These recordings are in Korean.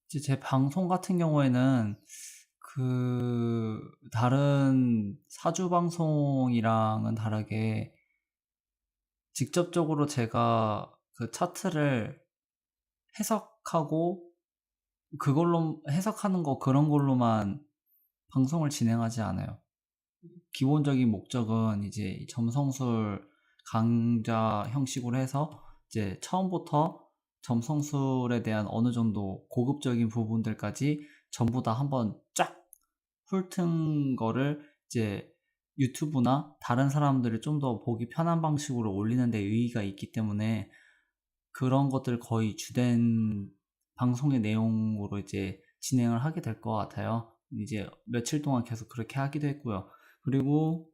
이제 제 방송 같은 경우에는 다른 사주 방송이랑은 다르게 직접적으로 제가 그 차트를 해석하고 그걸로 해석하는 거 그런 걸로만 방송을 진행하지 않아요. 기본적인 목적은 이제 점성술 강좌 형식으로 해서 이제 처음부터 점성술에 대한 어느 정도 고급적인 부분들까지 전부 다 한번 쫙 훑은 거를 이제 유튜브나 다른 사람들이 좀 더 보기 편한 방식으로 올리는 데 의의가 있기 때문에 그런 것들 거의 주된 방송의 내용으로 이제 진행을 하게 될 것 같아요. 이제 며칠 동안 계속 그렇게 하기도 했고요. 그리고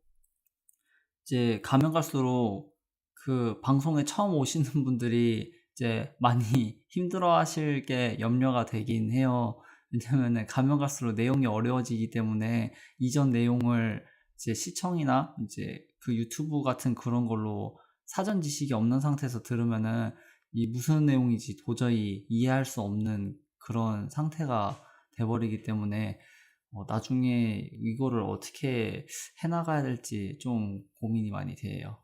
이제 가면 갈수록 그 방송에 처음 오시는 분들이 이제 많이 힘들어 하실 게 염려가 되긴 해요. 왜냐면은 가면 갈수록 내용이 어려워지기 때문에 이전 내용을 이제 시청이나 이제 그 유튜브 같은 그런 걸로 사전 지식이 없는 상태에서 들으면은 이 무슨 내용인지 도저히 이해할 수 없는 그런 상태가 돼버리기 때문에 나중에 이거를 어떻게 해나가야 될지 좀 고민이 많이 돼요.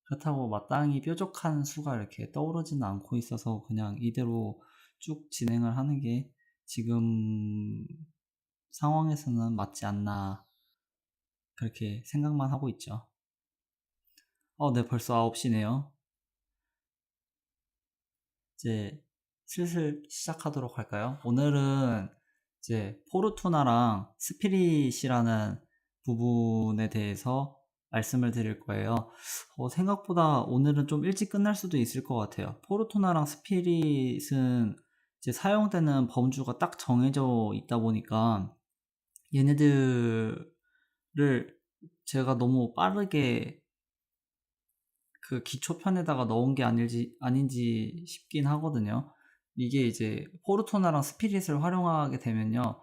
그렇다고 마땅히 뾰족한 수가 이렇게 떠오르지는 않고 있어서 그냥 이대로 쭉 진행을 하는 게 지금 상황에서는 맞지 않나 그렇게 생각만 하고 있죠. 네, 벌써 9시네요. 이제 슬슬 시작하도록 할까요? 오늘은 이제 포르투나랑 스피릿이라는 부분에 대해서 말씀을 드릴 거예요. 생각보다 오늘은 좀 일찍 끝날 수도 있을 것 같아요. 포르투나랑 스피릿은 이제 사용되는 범주가 딱 정해져 있다 보니까 얘네들을 제가 너무 빠르게 그 기초편에다가 넣은 게 아닌지 싶긴 하거든요. 이게 이제 포르토나랑 스피릿을 활용하게 되면요.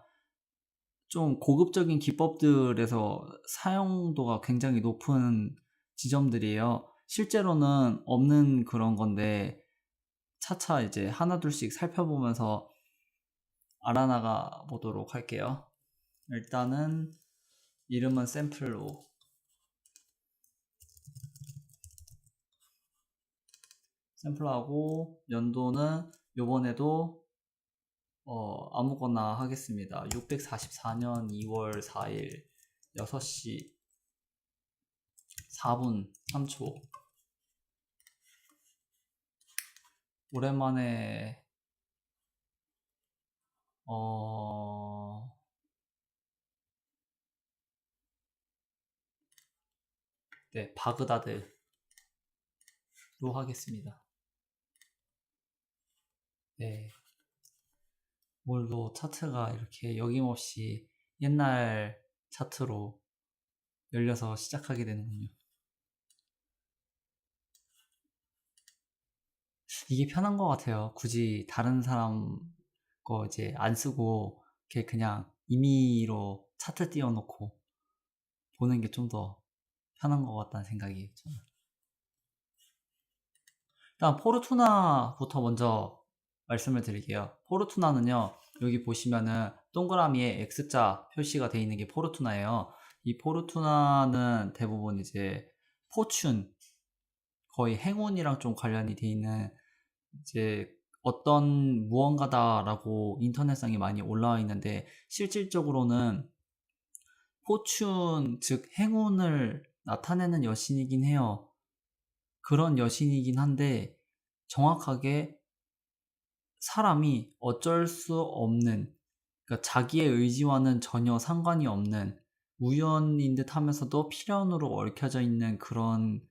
좀 고급적인 기법들에서 사용도가 굉장히 높은 지점들이에요. 실제로는 없는 그런 건데 차차 이제 하나둘씩 살펴보면서 알아나가 보도록 할게요. 일단은 이름은 샘플로 샘플하고 연도는 요번에도 아무거나 하겠습니다. 644년 2월 4일 6시 4분 3초. 오랜만에 네, 바그다드로 하겠습니다. 네, 오늘도 차트가 이렇게 여김없이 옛날 차트로 열려서 시작하게 되는군요. 이게 편한 것 같아요. 굳이 다른 사람 거 이제 안 쓰고 이렇게 그냥 임의로 차트 띄워놓고 보는 게 좀 더 편한 것 같다는 생각이 저는. 일단 포르투나부터 먼저 말씀을 드릴게요. 포르투나는요, 여기 보시면은 동그라미에 X자 표시가 되어 있는 게 포르투나예요. 이 포르투나는 대부분 이제 포춘, 거의 행운이랑 좀 관련이 돼 있는 이제 어떤 무언가다라고 인터넷상에 많이 올라와 있는데 실질적으로는 포춘, 즉 행운을 나타내는 여신이긴 해요. 그런 여신이긴 한데 정확하게 사람이 어쩔 수 없는, 그러니까 자기의 의지와는 전혀 상관이 없는 우연인 듯 하면서도 필연으로 얽혀져 있는 그런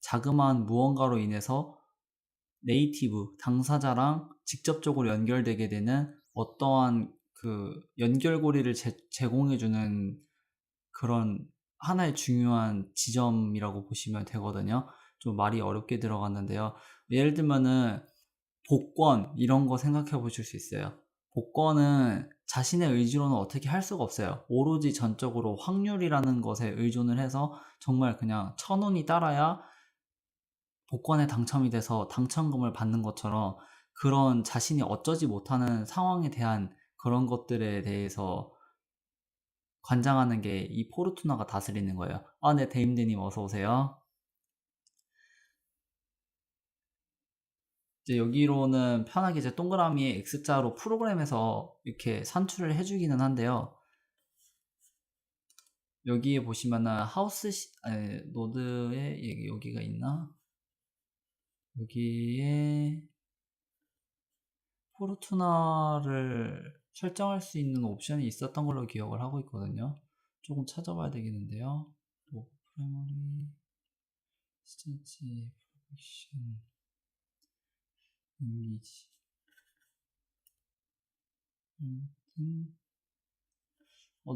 자그마한 무언가로 인해서 네이티브, 당사자랑 직접적으로 연결되게 되는 어떠한 그 연결고리를 제공해주는 그런 하나의 중요한 지점이라고 보시면 되거든요. 좀 말이 어렵게 들어갔는데요. 예를 들면은 복권 이런 거 생각해 보실 수 있어요. 복권은 자신의 의지로는 어떻게 할 수가 없어요. 오로지 전적으로 확률이라는 것에 의존을 해서 정말 그냥 천운이 따라야 복권에 당첨이 돼서 당첨금을 받는 것처럼 그런 자신이 어쩌지 못하는 상황에 대한 그런 것들에 대해서 관장하는 게 이 포르투나가 다스리는 거예요. 아, 네, 데임드님 어서 오세요. 이제 여기로는 편하게 이제 동그라미에 X자로 프로그램에서 이렇게 산출을 해주기는 한데요. 여기에 보시면은 노드에 여기가 있나? 여기에 포르투나를 설정할 수 있는 옵션이 있었던 걸로 기억을 하고 있거든요. 조금 찾아봐야 되겠는데요. 프라이머리 스탠치 프로덕션 이미지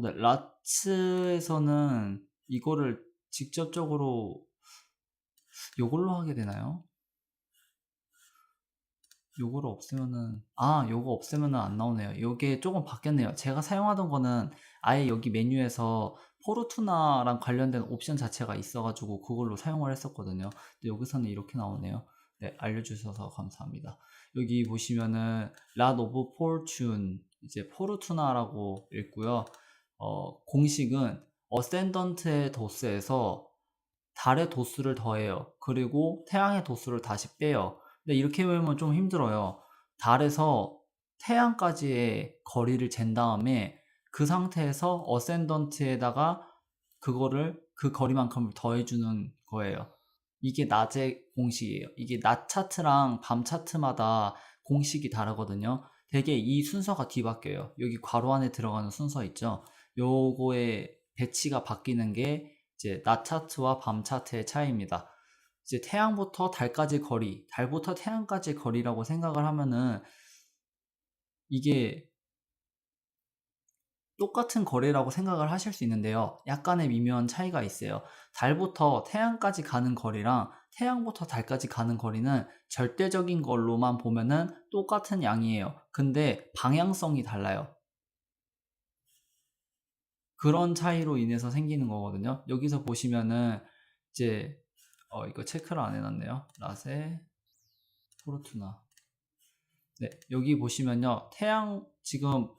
네, 라츠에서는 이거를 직접적으로 요걸로 하게 되나요? 요거를 없애면은 요거 없애면은 안 나오네요. 요게 조금 바뀌었네요. 제가 사용하던 거는 아예 여기 메뉴에서 포르투나랑 관련된 옵션 자체가 있어가지고 그걸로 사용을 했었거든요. 근데 여기서는 이렇게 나오네요. 네, 알려주셔서 감사합니다. 여기 보시면은 랏 오브 포르춘 이제 포르투나라고 읽고요. 공식은 어센던트의 도스에서 달의 도수를 더해요. 그리고 태양의 도수를 다시 빼요. 근데 이렇게 보면 좀 힘들어요. 달에서 태양까지의 거리를 잰 다음에 그 상태에서 어센던트에다가 그거를 그 거리만큼을 더해주는 거예요. 이게 낮의 공식이에요. 이게 낮 차트랑 밤 차트마다 공식이 다르거든요. 되게 이 순서가 뒤바뀌어요. 여기 괄호 안에 들어가는 순서 있죠. 요거의 배치가 바뀌는 게 이제 낮 차트와 밤 차트의 차이입니다. 이제 태양부터 달까지 거리, 달부터 태양까지 거리라고 생각을 하면은 이게 똑같은 거리라고 생각을 하실 수 있는데요. 약간의 미묘한 차이가 있어요. 달부터 태양까지 가는 거리랑 태양부터 달까지 가는 거리는 절대적인 걸로만 보면은 똑같은 양이에요. 근데 방향성이 달라요. 그런 차이로 인해서 생기는 거거든요. 여기서 보시면은 이제 이거 체크를 안 해놨네요. 라세 포르투나. 네, 여기 보시면요. 태양 지금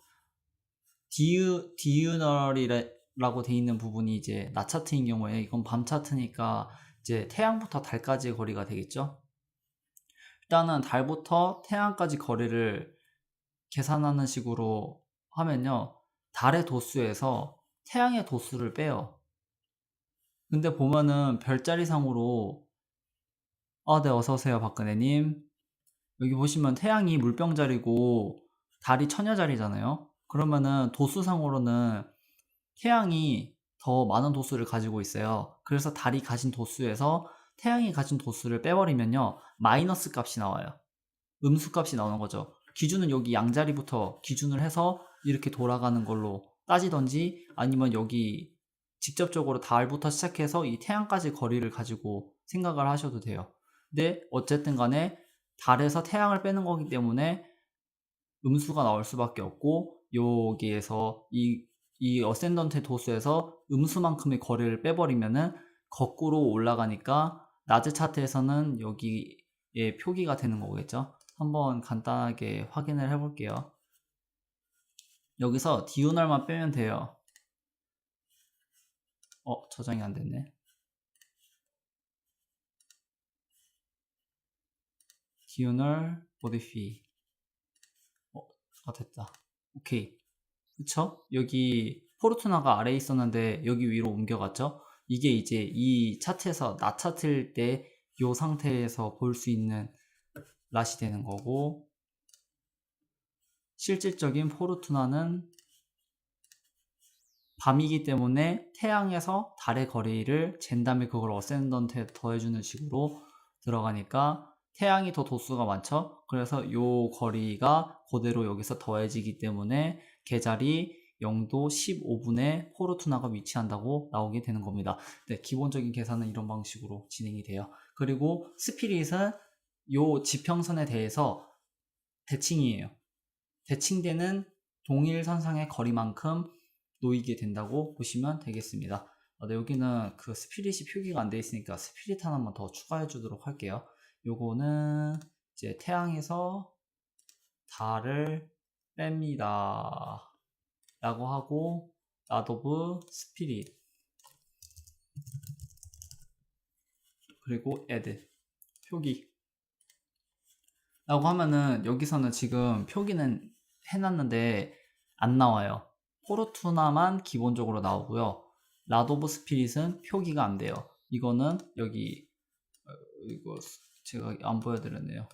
디유널이라고 돼 있는 부분이 이제 낮 차트인 경우에 이건 밤 차트니까 이제 태양부터 달까지의 거리가 되겠죠. 일단은 달부터 태양까지 거리를 계산하는 식으로 하면요. 달의 도수에서 태양의 도수를 빼요. 근데 보면은 별자리상으로 네, 어서오세요, 박근혜님. 여기 보시면 태양이 물병자리고 달이 처녀자리잖아요. 그러면은 도수상으로는 태양이 더 많은 도수를 가지고 있어요. 그래서 달이 가진 도수에서 태양이 가진 도수를 빼버리면요. 마이너스 값이 나와요. 음수 값이 나오는 거죠. 기준은 여기 양자리부터 기준을 해서 이렇게 돌아가는 걸로 따지던지 아니면 여기 직접적으로 달부터 시작해서 이 태양까지 거리를 가지고 생각을 하셔도 돼요. 근데 어쨌든 간에 달에서 태양을 빼는 거기 때문에 음수가 나올 수밖에 없고 여기에서 이 어센던트 도수에서 음수만큼의 거리를 빼버리면은 거꾸로 올라가니까 낮의 차트에서는 여기에 표기가 되는 거겠죠. 한번 간단하게 확인을 해볼게요. 여기서 디오널만 빼면 돼요. 저장이 안 됐네. 디오널 모디피. 됐다. 오케이. 그쵸? 여기 포르투나가 아래에 있었는데 여기 위로 옮겨갔죠? 이게 이제 이 차트에서 낮 차트일 때 이 상태에서 볼 수 있는 랏이 되는 거고, 실질적인 포르투나는 밤이기 때문에 태양에서 달의 거리를 잰 다음에 그걸 어센던트에 더해주는 식으로 들어가니까 태양이 더 도수가 많죠. 그래서 요 거리가 그대로 여기서 더해지기 때문에 계절이 0도 15분에 포르투나가 위치한다고 나오게 되는 겁니다. 네, 기본적인 계산은 이런 방식으로 진행이 돼요. 그리고 스피릿은 요 지평선에 대해서 대칭이에요. 대칭되는 동일 선상의 거리만큼 놓이게 된다고 보시면 되겠습니다. 네, 여기는 그 스피릿이 표기가 안 돼 있으니까 스피릿 하나만 더 추가해 주도록 할게요. 요거는 이제 태양에서 달을 뺍니다 라고 하고 라도브 스피릿 그리고 add 표기 라고 하면은 여기서는 지금 표기는 해놨는데 안 나와요. 포르투나만 기본적으로 나오고요. 라도브 스피릿은 표기가 안 돼요. 이거는 여기 이거 제가 안 보여드렸네요.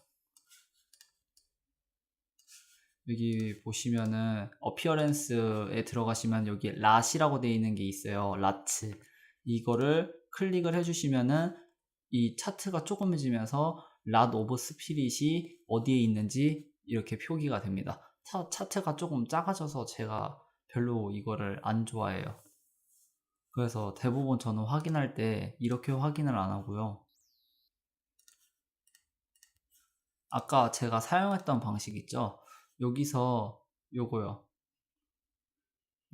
여기 보시면은 어피어런스에 들어가시면 여기 랏이라고 되어 있는 게 있어요. 라츠 이거를 클릭을 해주시면은 이 차트가 조그매지면서 랏 오브 스피릿이 어디에 있는지 이렇게 표기가 됩니다. 차트가 조금 작아져서 제가 별로 이거를 안 좋아해요. 그래서 대부분 저는 확인할 때 이렇게 확인을 안 하고요. 아까 제가 사용했던 방식 있죠? 여기서 요거요.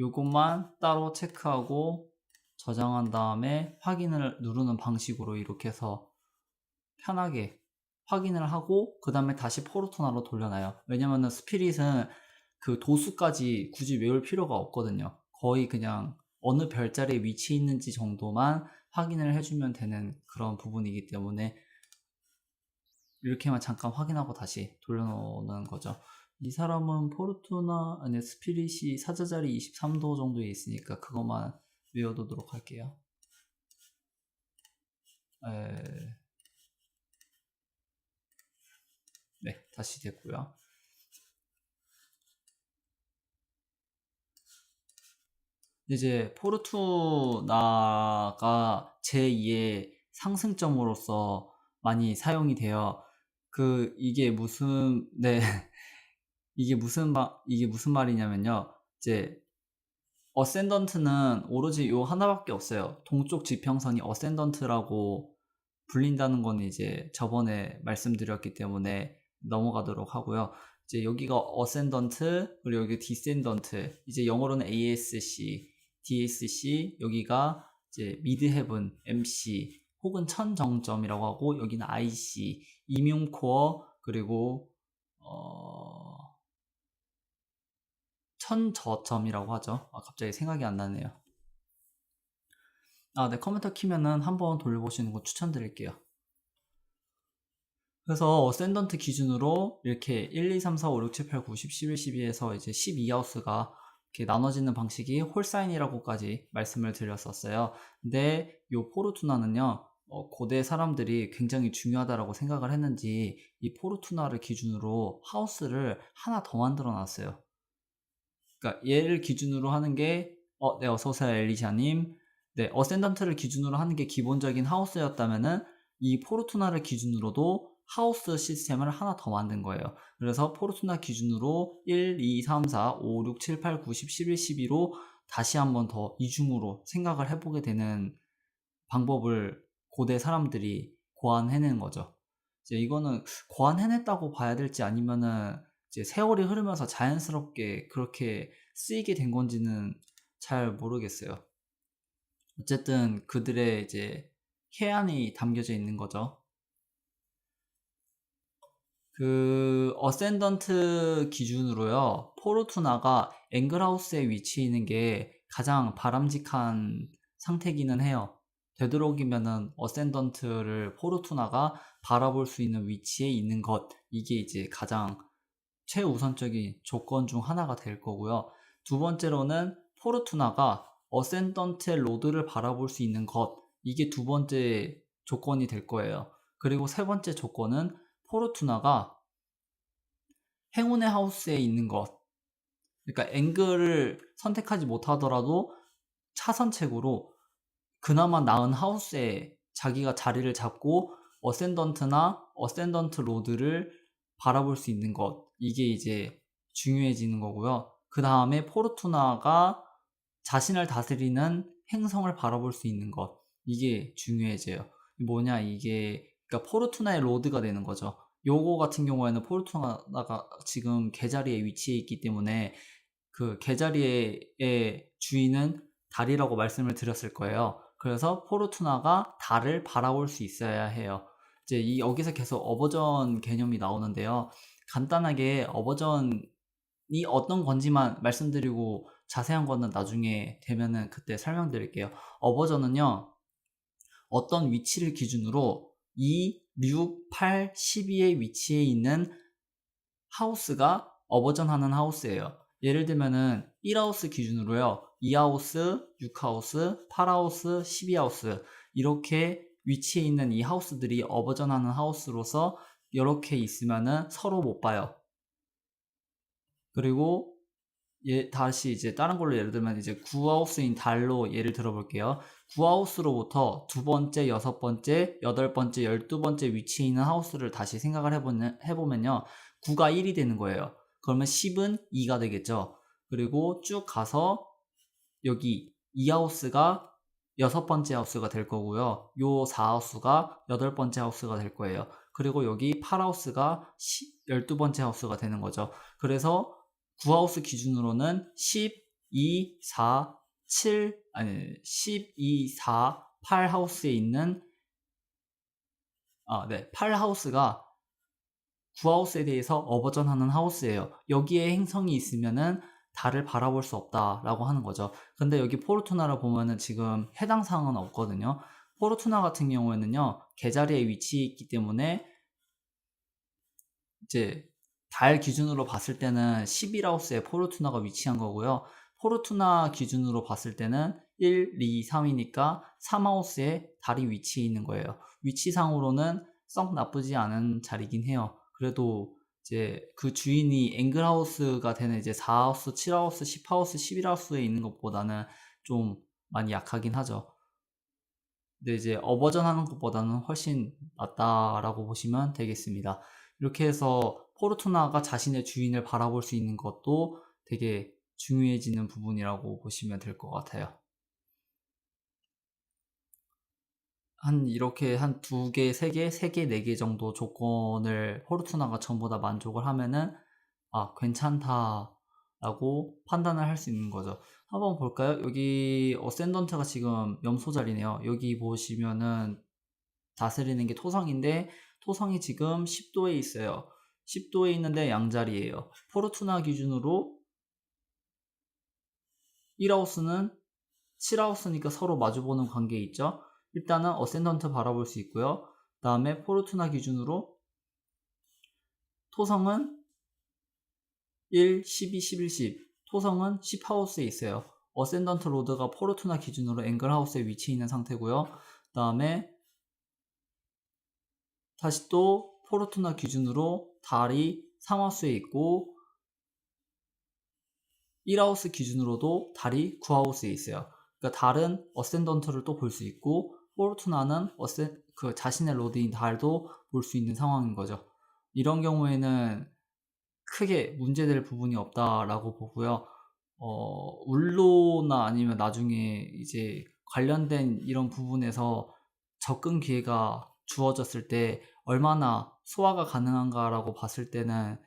요것만 따로 체크하고 저장한 다음에 확인을 누르는 방식으로 이렇게 해서 편하게 확인을 하고 그 다음에 다시 포르투나로 돌려놔요. 왜냐면은 스피릿은 그 도수까지 굳이 외울 필요가 없거든요. 거의 그냥 어느 별자리에 위치해 있는지 정도만 확인을 해주면 되는 그런 부분이기 때문에 이렇게만 잠깐 확인하고 다시 돌려놓는 거죠. 이 사람은 포르투나 아니 스피릿이 사자자리 23도 정도에 있으니까 그것만 외워두도록 할게요. 네, 다시 됐고요. 이제 포르투나가 제2의 상승점으로서 많이 사용이 돼요. 이게 무슨 이게 무슨 말이냐면요. 이제 어센던트는 오로지 요 하나밖에 없어요. 동쪽 지평선이 어센던트라고 불린다는 건 이제 저번에 말씀드렸기 때문에 넘어가도록 하고요. 이제 여기가 어센던트 그리고 여기 디센던트 이제 영어로는 ASC, DSC 여기가 이제 미드헤븐, MC 혹은 천정점이라고 하고 여기는 IC, 임용코어 그리고 천저점이라고 하죠. 갑자기 생각이 안 나네요. 네, 컴퓨터 키면은 한번 돌려보시는 거 추천드릴게요. 그래서 어센던트 기준으로 이렇게 1, 2, 3, 4, 5, 6, 7, 8, 9, 10, 11, 12에서 이제 12하우스가 이렇게 나눠지는 방식이 홀사인이라고까지 말씀을 드렸었어요. 근데 요 포르투나는요, 고대 사람들이 굉장히 중요하다라고 생각을 했는지 이 포르투나를 기준으로 하우스를 하나 더 만들어 놨어요. 그러니까 얘를 기준으로 하는 게 네, 어서오세요 엘리샤님. 네, 어센던트를 기준으로 하는 게 기본적인 하우스였다면은 이 포르투나를 기준으로도 하우스 시스템을 하나 더 만든 거예요. 그래서 포르투나 기준으로 1, 2, 3, 4, 5, 6, 7, 8, 9, 10, 11, 12로 다시 한번 더 이중으로 생각을 해보게 되는 방법을 고대 사람들이 고안해낸 거죠. 이제 이거는 고안해냈다고 봐야 될지 아니면은 이제 세월이 흐르면서 자연스럽게 그렇게 쓰이게 된 건지는 잘 모르겠어요. 어쨌든 그들의 이제 해안이 담겨져 있는 거죠. 어센던트 기준으로요, 포르투나가 앵글하우스에 위치해 있는 게 가장 바람직한 상태기는 해요. 되도록이면은 어센던트를 포르투나가 바라볼 수 있는 위치에 있는 것, 이게 이제 가장 최우선적인 조건 중 하나가 될 거고요. 두 번째로는 포르투나가 어센던트 로드를 바라볼 수 있는 것, 이게 두 번째 조건이 될 거예요. 그리고 세 번째 조건은 포르투나가 행운의 하우스에 있는 것, 그러니까 앵글을 선택하지 못하더라도 차선책으로 그나마 나은 하우스에 자기가 자리를 잡고 어센던트나 어센던트 로드를 바라볼 수 있는 것, 이게 이제 중요해지는 거고요. 그 다음에 포르투나가 자신을 다스리는 행성을 바라볼 수 있는 것, 이게 중요해져요. 뭐냐, 이게 그러니까 포르투나의 로드가 되는 거죠. 요거 같은 경우에는 포르투나가 지금 개자리에 위치해 있기 때문에 그 개자리의 주인은 달이라고 말씀을 드렸을 거예요. 그래서 포르투나가 달을 바라볼 수 있어야 해요. 이제 여기서 계속 어버전 개념이 나오는데요. 간단하게 어버전이 어떤 건지만 말씀드리고 자세한 거는 나중에 되면은 그때 설명드릴게요. 어버전은요, 어떤 위치를 기준으로 2, 6, 8, 12의 위치에 있는 하우스가 어버전하는 하우스예요. 예를 들면은 1하우스 기준으로요, 2하우스, 6하우스, 8하우스, 12하우스 이렇게 위치에 있는 이 하우스들이 어버전하는 하우스로서 이렇게 있으면은 서로 못 봐요. 그리고 다시 이제 다른 걸로 예를 들면 이제 9하우스인 달로 예를 들어 볼게요. 9하우스로부터 두 번째, 여섯 번째, 여덟 번째, 12번째 위치에 있는 하우스를 다시 생각을 해보면요. 9가 1이 되는 거예요. 그러면 10은 2가 되겠죠. 그리고 쭉 가서 여기 2하우스가 여섯 번째 하우스가 될 거고요. 요 4하우스가 여덟 번째 하우스가 될 거예요. 그리고 여기 8하우스가 12번째 하우스가 되는 거죠. 그래서 9하우스 기준으로는 10, 2, 4, 7, 아니, 10, 2, 4, 8하우스에 있는, 8하우스가 9하우스에 대해서 어버전하는 하우스예요. 여기에 행성이 있으면은 달을 바라볼 수 없다라고 하는 거죠. 근데 여기 포르투나를 보면은 지금 해당 사항은 없거든요. 포르투나 같은 경우에는요, 개자리에 위치해 있기 때문에 이제 달 기준으로 봤을 때는 11하우스에 포르투나가 위치한 거고요. 포르투나 기준으로 봤을 때는 1, 2, 3이니까 3하우스에 달이 위치해 있는 거예요. 위치상으로는 썩 나쁘지 않은 자리긴 해요. 그래도 이제 그 주인이 앵글하우스가 되는 이제 4하우스, 7하우스, 10하우스, 11하우스에 있는 것보다는 좀 많이 약하긴 하죠. 근데 이제 어버전 하는 것보다는 훨씬 낫다라고 보시면 되겠습니다. 이렇게 해서 포르투나가 자신의 주인을 바라볼 수 있는 것도 되게 중요해지는 부분이라고 보시면 될 것 같아요. 이렇게 한 두 개, 세 개, 세 개, 네 개 정도 조건을 포르투나가 전부 다 만족을 하면은 괜찮다라고 판단을 할 수 있는 거죠. 한번 볼까요? 여기 어센던트가 지금 염소 자리네요. 여기 보시면은 다스리는 게 토성인데 토성이 지금 10도에 있어요. 10도에 있는데 양자리예요. 포르투나 기준으로 1하우스는 7하우스니까 서로 마주보는 관계에 있죠. 일단은 어센던트 바라볼 수 있고요. 그 다음에 포르투나 기준으로 토성은 1, 12, 11, 10 토성은 10하우스에 있어요. 어센던트 로드가 포르투나 기준으로 앵글하우스에 위치해 있는 상태고요. 그 다음에 다시 또 포르투나 기준으로 달이 3하우스에 있고 1하우스 기준으로도 달이 9하우스에 있어요. 그러니까 달은 어센던트를 또 볼 수 있고 포르투나는 자신의 로드인 달도 볼 수 있는 상황인 거죠. 이런 경우에는 크게 문제될 부분이 없다라고 보고요. 울로나 아니면 나중에 이제 관련된 이런 부분에서 접근 기회가 주어졌을 때 얼마나 소화가 가능한가라고 봤을 때는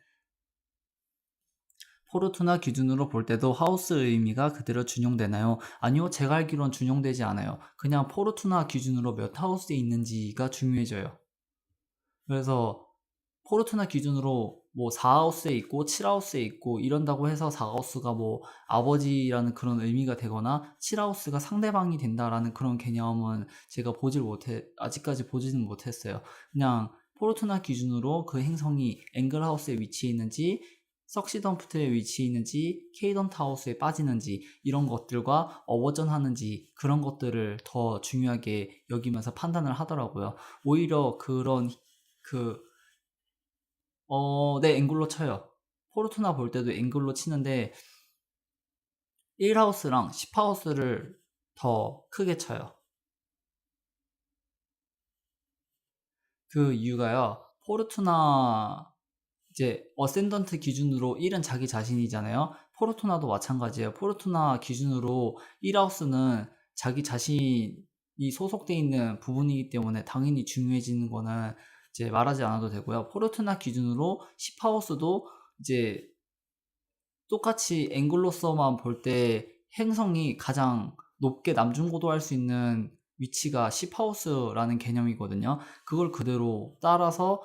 포르투나 기준으로 볼 때도 하우스 의미가 그대로 준용되나요? 아니요, 제가 알기론 준용되지 않아요. 그냥 포르투나 기준으로 몇 하우스에 있는지가 중요해져요. 그래서 포르투나 기준으로 뭐 4하우스에 있고 7하우스에 있고 이런다고 해서 4하우스가 뭐 아버지라는 그런 의미가 되거나 7하우스가 상대방이 된다라는 그런 개념은 제가 아직까지 보지는 못했어요. 그냥 포르투나 기준으로 그 행성이 앵글하우스에 위치해 있는지 석시던프트에 위치해 있는지 케이던트 하우스에 빠지는지 이런 것들과 어버전하는지 그런 것들을 더 중요하게 여기면서 판단을 하더라고요. 오히려 그런 네, 앵글로 쳐요. 포르투나 볼 때도 앵글로 치는데 1하우스랑 10하우스를 더 크게 쳐요. 그 이유가요. 포르투나 이제 어센던트 기준으로 1은 자기 자신이잖아요. 포르투나도 마찬가지예요. 포르투나 기준으로 1하우스는 자기 자신이 소속돼 있는 부분이기 때문에 당연히 중요해지는 거는 이제 말하지 않아도 되고요. 포르투나 기준으로 10하우스도 이제 똑같이 앵글로서만 볼 때 행성이 가장 높게 남중고도할 수 있는 위치가 10하우스라는 개념이거든요. 그걸 그대로 따라서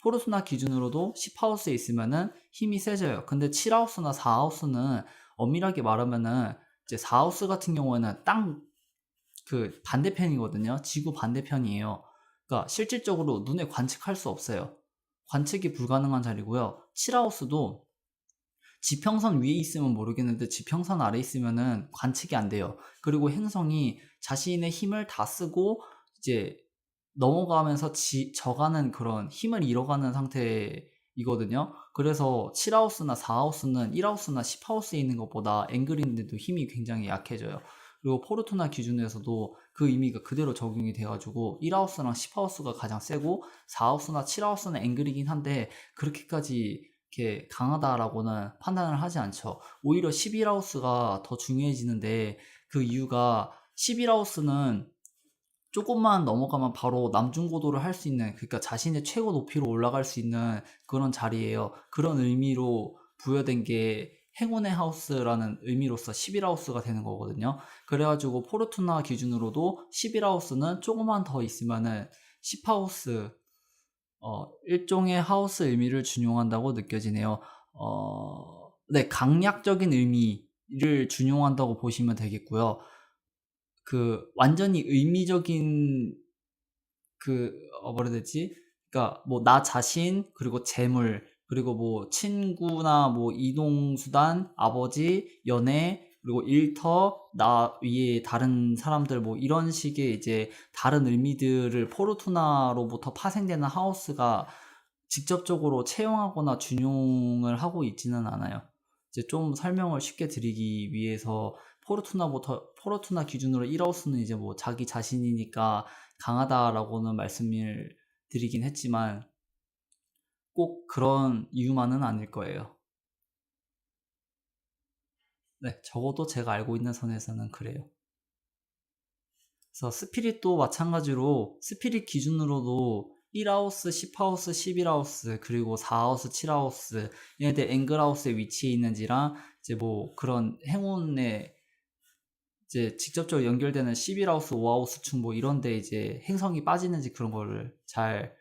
포르투나 기준으로도 10하우스에 있으면은 힘이 세져요. 근데 7하우스나 4하우스는 엄밀하게 말하면은 이제 4하우스 같은 경우에는 땅 그 반대편이거든요. 지구 반대편이에요. 그러니까 실질적으로 눈에 관측할 수 없어요. 관측이 불가능한 자리고요. 7하우스도 지평선 위에 있으면 모르겠는데 지평선 아래 있으면은 관측이 안 돼요. 그리고 행성이 자신의 힘을 다 쓰고 이제 넘어가면서 져가는 그런 힘을 잃어가는 상태이거든요. 그래서 7하우스나 4하우스는 1하우스나 10하우스에 있는 것보다 앵글인데도 힘이 굉장히 약해져요. 그리고 포르투나 기준에서도 그 의미가 그대로 적용이 돼가지고 1하우스랑 10하우스가 가장 세고 4하우스나 7하우스는 앵글이긴 한데 그렇게까지 이렇게 강하다라고는 판단을 하지 않죠. 오히려 11하우스가 더 중요해지는데 그 이유가 11하우스는 조금만 넘어가면 바로 남중고도를 할 수 있는, 그러니까 자신의 최고 높이로 올라갈 수 있는 그런 자리예요. 그런 의미로 부여된 게 행운의 하우스라는 의미로서 11하우스가 되는 거거든요. 그래가지고 포르투나 기준으로도 11하우스는 조금만 더 있으면은 10하우스, 일종의 하우스 의미를 준용한다고 느껴지네요. 네, 강약적인 의미를 준용한다고 보시면 되겠고요. 완전히 의미적인 뭐라 해야 되지? 그러니까 뭐 나 자신, 그리고 재물, 그리고 뭐 친구나 뭐 이동수단, 아버지, 연애, 그리고 일터, 나 위에 다른 사람들, 뭐 이런 식의 이제 다른 의미들을 포르투나로부터 파생되는 하우스가 직접적으로 채용하거나 준용을 하고 있지는 않아요. 이제 좀 설명을 쉽게 드리기 위해서 포르투나 기준으로 1하우스는 이제 뭐 자기 자신이니까 강하다라고는 말씀을 드리긴 했지만 꼭 그런 이유만은 아닐 거예요. 네, 적어도 제가 알고 있는 선에서는 그래요. 그래서 스피릿도 마찬가지로 스피릿 기준으로도 1하우스, 10하우스, 11하우스, 그리고 4하우스, 7하우스, 얘네들 앵글하우스에 위치해 있는지랑 이제 뭐 그런 행운에 이제 직접적으로 연결되는 11하우스, 5하우스충 뭐 이런데 이제 행성이 빠지는지 그런 거를 잘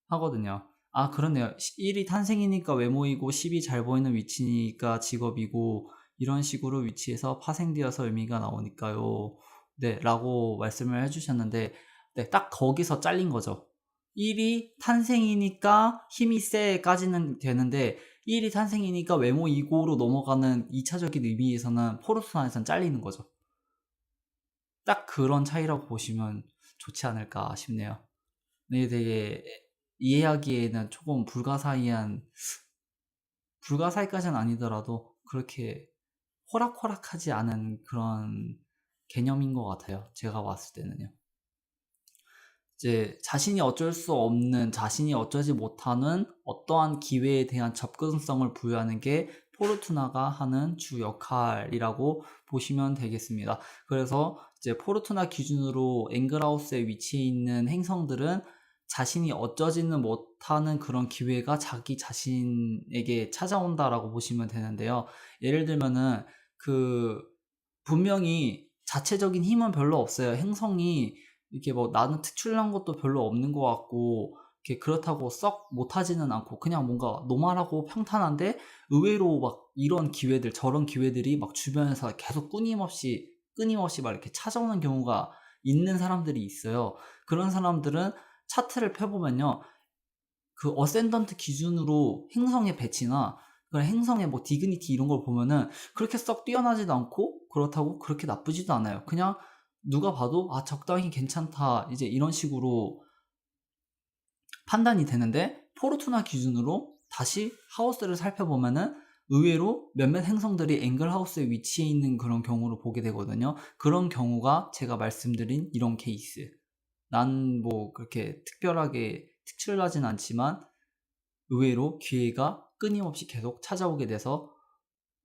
하거든요. 아, 그렇네요. 1이 탄생이니까 외모이고 10이 잘 보이는 위치니까 직업이고 이런 식으로 위치해서 파생되어서 의미가 나오니까요. 네, 라고 말씀을 해주셨는데 네, 딱 거기서 잘린 거죠. 1이 탄생이니까 힘이 세까지는 되는데 1이 탄생이니까 외모이고로 넘어가는 2차적인 의미에서는 포르투나에선 잘리는 거죠. 딱 그런 차이라고 보시면 좋지 않을까 싶네요. 네, 되게 이해하기에는 조금 불가사의까지는 아니더라도 그렇게 호락호락하지 않은 그런 개념인 것 같아요. 제가 봤을 때는요. 이제 자신이 어쩔 수 없는, 자신이 어쩌지 못하는 어떠한 기회에 대한 접근성을 부여하는 게 포르투나가 하는 주 역할이라고 보시면 되겠습니다. 그래서 이제 포르투나 기준으로 앵글하우스에 위치해 있는 행성들은 자신이 어쩌지는 못하는 그런 기회가 자기 자신에게 찾아온다라고 보시면 되는데요. 예를 들면은 분명히 자체적인 힘은 별로 없어요. 행성이 이렇게 뭐 나는 특출난 것도 별로 없는 것 같고 이렇게 그렇다고 썩 못하지는 않고 그냥 뭔가 노멀하고 평탄한데 의외로 막 이런 기회들 저런 기회들이 막 주변에서 계속 끊임없이 막 이렇게 찾아오는 경우가 있는 사람들이 있어요. 그런 사람들은 차트를 펴보면요, 그 어센던트 기준으로 행성의 배치나 그런 행성의 뭐 디그니티 이런 걸 보면은 그렇게 썩 뛰어나지도 않고 그렇다고 그렇게 나쁘지도 않아요. 그냥 누가 봐도 아, 적당히 괜찮다 이제 이런 식으로 판단이 되는데, 포르투나 기준으로 다시 하우스를 살펴보면은 의외로 몇몇 행성들이 앵글 하우스에 위치해 있는 그런 경우를 보게 되거든요. 그런 경우가 제가 말씀드린 이런 케이스. 난 뭐 그렇게 특별하게 특출나진 않지만 의외로 기회가 끊임없이 계속 찾아오게 돼서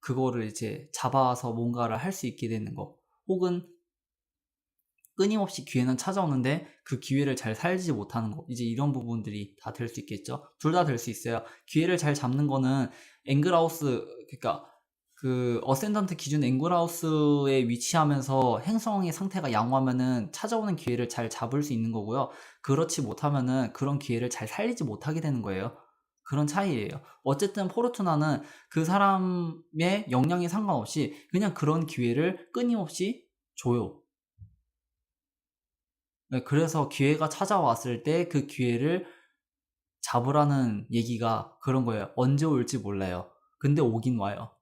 그거를 이제 잡아서 뭔가를 할 수 있게 되는 거, 혹은 끊임없이 기회는 찾아오는데 그 기회를 잘 살지 못하는 거, 이제 이런 부분들이 다 될 수 있겠죠. 둘 다 될 수 있어요. 기회를 잘 잡는 거는 앵글하우스, 그러니까 그 어센던트 기준 앵글하우스에 위치하면서 행성의 상태가 양호하면은 찾아오는 기회를 잘 잡을 수 있는 거고요. 그렇지 못하면은 그런 기회를 잘 살리지 못하게 되는 거예요. 그런 차이예요. 어쨌든 포르투나는 그 사람의 역량에 상관없이 그냥 그런 기회를 끊임없이 줘요. 네, 그래서 기회가 찾아왔을 때 그 기회를 잡으라는 얘기가 그런 거예요. 언제 올지 몰라요. 근데 오긴 와요.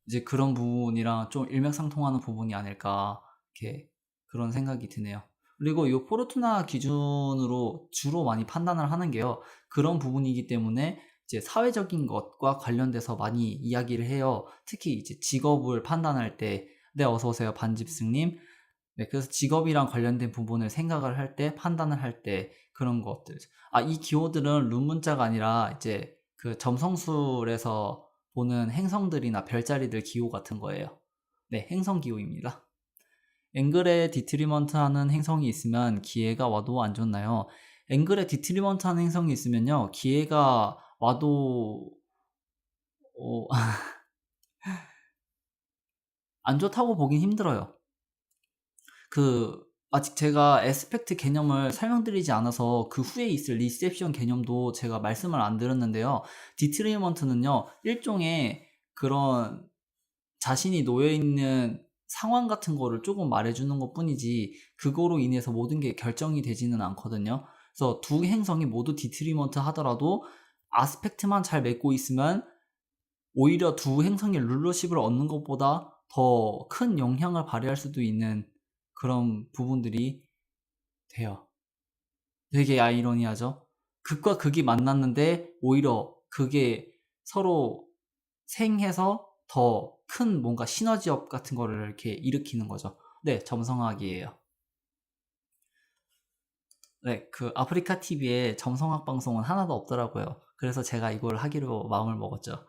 이제 그런 부분이랑 좀 일맥상통하는 부분이 아닐까, 이렇게 그런 생각이 드네요. 그리고 이 포르투나 기준으로 주로 많이 판단을 하는 게요. 그런 부분이기 때문에 이제 사회적인 것과 관련돼서 많이 이야기를 해요. 특히 이제 직업을 판단할 때, 네, 어서 오세요, 반집승님. 네, 그래서 직업이랑 관련된 부분을 생각을 할 때, 판단을 할 때, 그런 것들. 아, 이 기호들은 룸 문자가 아니라 이제 그 점성술에서 보는 행성들이나 별자리들 기호 같은 거예요. 네, 행성 기호입니다. 앵글에 디트리먼트 하는 행성이 있으면 기회가 와도 안 좋나요? 앵글에 디트리먼트 하는 행성이 있으면요, 기회가 와도, 어, 안 좋다고 보긴 힘들어요. 아직 제가 에스펙트 개념을 설명드리지 않아서 그 후에 있을 리셉션 개념도 제가 말씀을 안 드렸는데요. 디트리먼트는요, 일종의 그런 자신이 놓여있는 상황 같은 거를 조금 말해주는 것 뿐이지, 그거로 인해서 모든 게 결정이 되지는 않거든요. 그래서 두 행성이 모두 디트리먼트 하더라도 아스펙트만 잘 맺고 있으면 오히려 두 행성의 룰러십을 얻는 것보다 더 큰 영향을 발휘할 수도 있는 그런 부분들이 돼요. 되게 아이러니하죠? 극과 극이 만났는데 오히려 그게 서로 생해서 더 큰 뭔가 시너지업 같은 거를 이렇게 일으키는 거죠. 네, 점성학이에요. 네, 그 아프리카 TV에 점성학 방송은 하나도 없더라고요. 그래서 제가 이걸 하기로 마음을 먹었죠.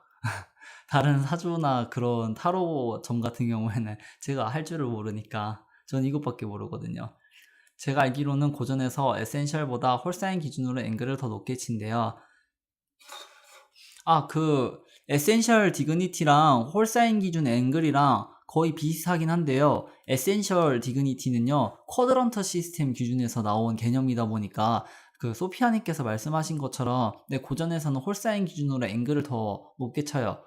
다른 사주나 그런 타로 점 같은 경우에는 제가 할 줄을 모르니까 전 이것밖에 모르거든요. 제가 알기로는 고전에서 에센셜보다 홀사인 기준으로 앵글을 더 높게 친대요. 아, 그 에센셜 디그니티랑 홀사인 기준 앵글이랑 거의 비슷하긴 한데요. 에센셜 디그니티는요, 쿼드런트 시스템 기준에서 나온 개념이다 보니까 그 소피아님께서 말씀하신 것처럼 네, 고전에서는 홀사인 기준으로 앵글을 더 높게 쳐요.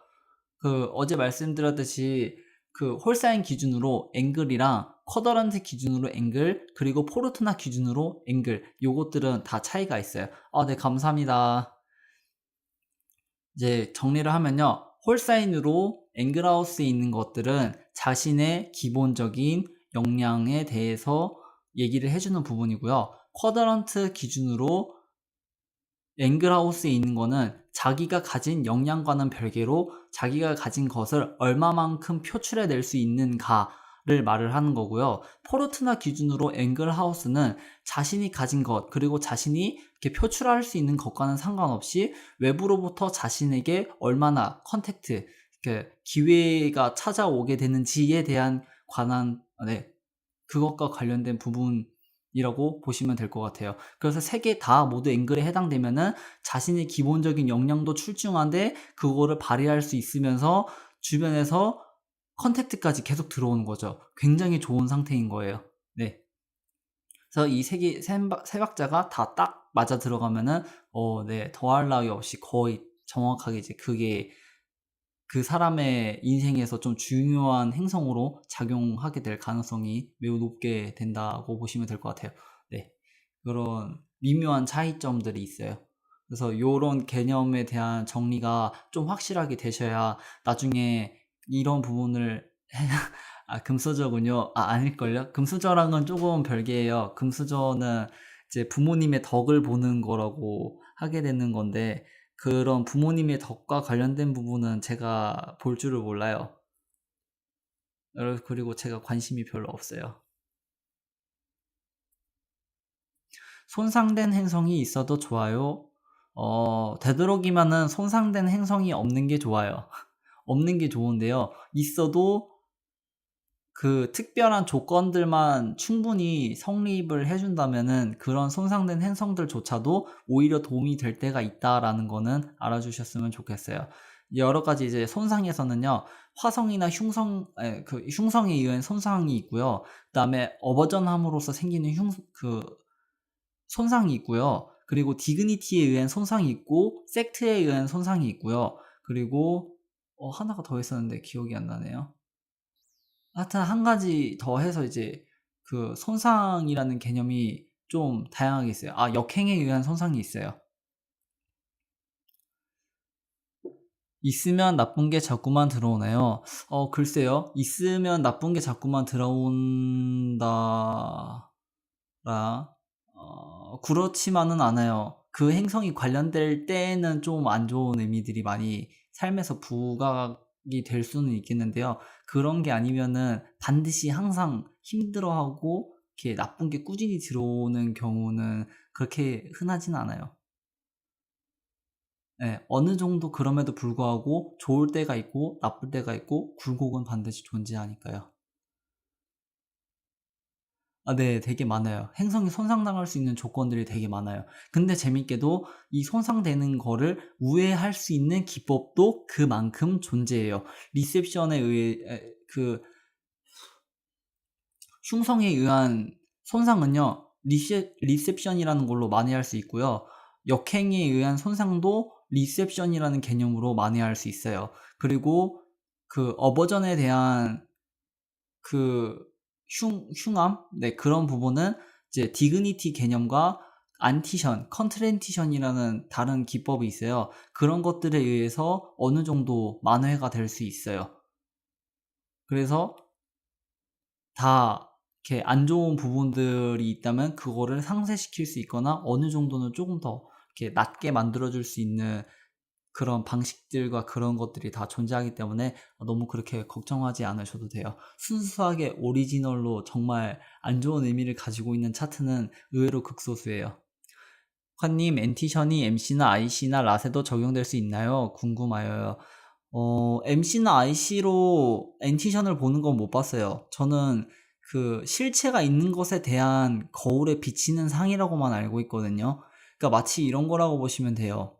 그 어제 말씀드렸듯이 그 홀사인 기준으로 앵글이랑 쿼더런트 기준으로 앵글, 그리고 포르투나 기준으로 앵글, 요것들은 다 차이가 있어요. 아, 네, 감사합니다. 이제 정리를 하면요, 홀사인으로 앵글하우스에 있는 것들은 자신의 기본적인 역량에 대해서 얘기를 해주는 부분이고요. 쿼드런트 기준으로 앵글하우스에 있는 거는 자기가 가진 역량과는 별개로 자기가 가진 것을 얼마만큼 표출해낼 수 있는가를 말을 하는 거고요. 포르투나 기준으로 앵글하우스는 자신이 가진 것, 그리고 자신이 이렇게 표출할 수 있는 것과는 상관없이 외부로부터 자신에게 얼마나 컨택트, 기회가 찾아오게 되는지에 대한 네, 그것과 관련된 부분이라고 보시면 될 것 같아요. 그래서 세 개 다 모두 앵글에 해당되면은 자신의 기본적인 역량도 출중한데 그거를 발휘할 수 있으면서 주변에서 컨택트까지 계속 들어오는 거죠. 굉장히 좋은 상태인 거예요. 네. 그래서 이 세 박자가 다 딱 맞아 들어가면은, 네, 더할 나위 없이 거의 정확하게 이제 그게 그 사람의 인생에서 좀 중요한 행성으로 작용하게 될 가능성이 매우 높게 된다고 보시면 될 것 같아요. 네. 그런 미묘한 차이점들이 있어요. 그래서 이런 개념에 대한 정리가 좀 확실하게 되셔야 나중에 이런 부분을 금수저군요. 아닐걸요? 금수저랑은 조금 별개예요. 금수저는 이제 부모님의 덕을 보는 거라고 하게 되는 건데, 그런 부모님의 덕과 관련된 부분은 제가 볼 줄을 몰라요. 그리고 제가 관심이 별로 없어요. 손상된 행성이 있어도 좋아요. 되도록이면은 손상된 행성이 없는 게 좋아요. 없는 게 좋은데요. 있어도 그 특별한 조건들만 충분히 성립을 해준다면은 그런 손상된 행성들조차도 오히려 도움이 될 때가 있다라는 거는 알아주셨으면 좋겠어요. 여러 가지 이제 손상에서는요, 화성이나 흉성에 의한 손상이 있고요. 그다음에 어버전함으로써 생기는 손상이 있고요. 그리고 디그니티에 의한 손상이 있고, 섹트에 의한 손상이 있고요. 그리고 하나가 더 있었는데 기억이 안 나네요. 하여튼 한 가지 더 해서 이제 그 손상이라는 개념이 좀 다양하게 있어요. 역행에 의한 손상이 있어요. 있으면 나쁜 게 자꾸만 들어오나요? 글쎄요. 있으면 나쁜 게 자꾸만 들어온다. 그렇지만은 않아요. 그 행성이 관련될 때에는 좀 안 좋은 의미들이 많이 삶에서 부각이 될 수는 있겠는데요. 그런 게 아니면은 반드시 항상 힘들어하고 이렇게 나쁜 게 꾸준히 들어오는 경우는 그렇게 흔하진 않아요. 예, 어느 정도 그럼에도 불구하고 좋을 때가 있고 나쁠 때가 있고 굴곡은 반드시 존재하니까요. 네. 되게 많아요. 행성이 손상당할 수 있는 조건들이 되게 많아요. 근데 재밌게도 이 손상되는 거를 우회할 수 있는 기법도 그만큼 존재해요. 리셉션에 의해 흉성에 의한 손상은요, 리셉션이라는 걸로 만회할 수 있고요. 역행에 의한 손상도 리셉션이라는 개념으로 만회할 수 있어요. 그리고 그 어버전에 대한 그 흉함? 네, 그런 부분은 이제 디그니티 개념과 안티션, 컨트렌티션이라는 다른 기법이 있어요. 그런 것들에 의해서 어느 정도 만회가 될 수 있어요. 그래서 다 이렇게 안 좋은 부분들이 있다면 그거를 상쇄시킬 수 있거나 어느 정도는 조금 더 이렇게 낮게 만들어줄 수 있는 그런 방식들과 그런 것들이 다 존재하기 때문에 너무 그렇게 걱정하지 않으셔도 돼요. 순수하게 오리지널로 정말 안 좋은 의미를 가지고 있는 차트는 의외로 극소수예요. 환님, 엔티션이 MC나 IC나 랏에도 적용될 수 있나요? 궁금하여요. MC나 IC로 엔티션을 보는 건 못 봤어요. 저는 그 실체가 있는 것에 대한 거울에 비치는 상이라고만 알고 있거든요. 그러니까 마치 이런 거라고 보시면 돼요.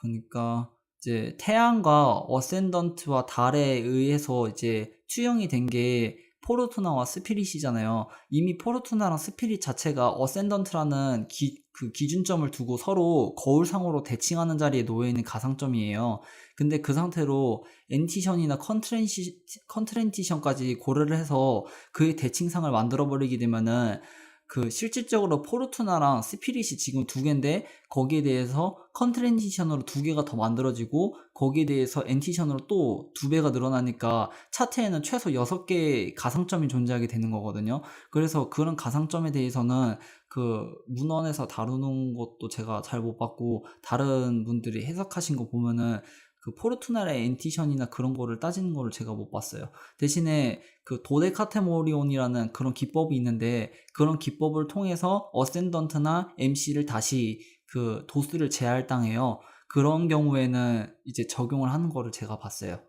그러니까 이제 태양과 어센던트와 달에 의해서 이제 투영이 된 게 포르투나와 스피릿이잖아요. 이미 포르투나랑 스피릿 자체가 어센던트라는 그 기준점을 두고 서로 거울상으로 대칭하는 자리에 놓여 있는 가상점이에요. 근데 그 상태로 엔티션이나 컨트렌티션까지 고려를 해서 그의 대칭상을 만들어 버리게 되면은 그 실질적으로 포르투나랑 스피릿이 지금 두 개인데 거기에 대해서 컨트렌티션으로 두 개가 더 만들어지고 거기에 대해서 엔티션으로 또 두 배가 늘어나니까 차트에는 최소 6개의 가상점이 존재하게 되는 거거든요. 그래서 그런 가상점에 대해서는 그 문헌에서 다루는 것도 제가 잘 못 봤고 다른 분들이 해석하신 거 보면은 그 포르투나의 엔티션이나 그런 거를 따지는 거를 제가 못 봤어요. 대신에 그 도데카테모리온이라는 그런 기법이 있는데 그런 기법을 통해서 어센던트나 MC를 다시 그 도수를 재할당해요. 그런 경우에는 이제 적용을 하는 거를 제가 봤어요.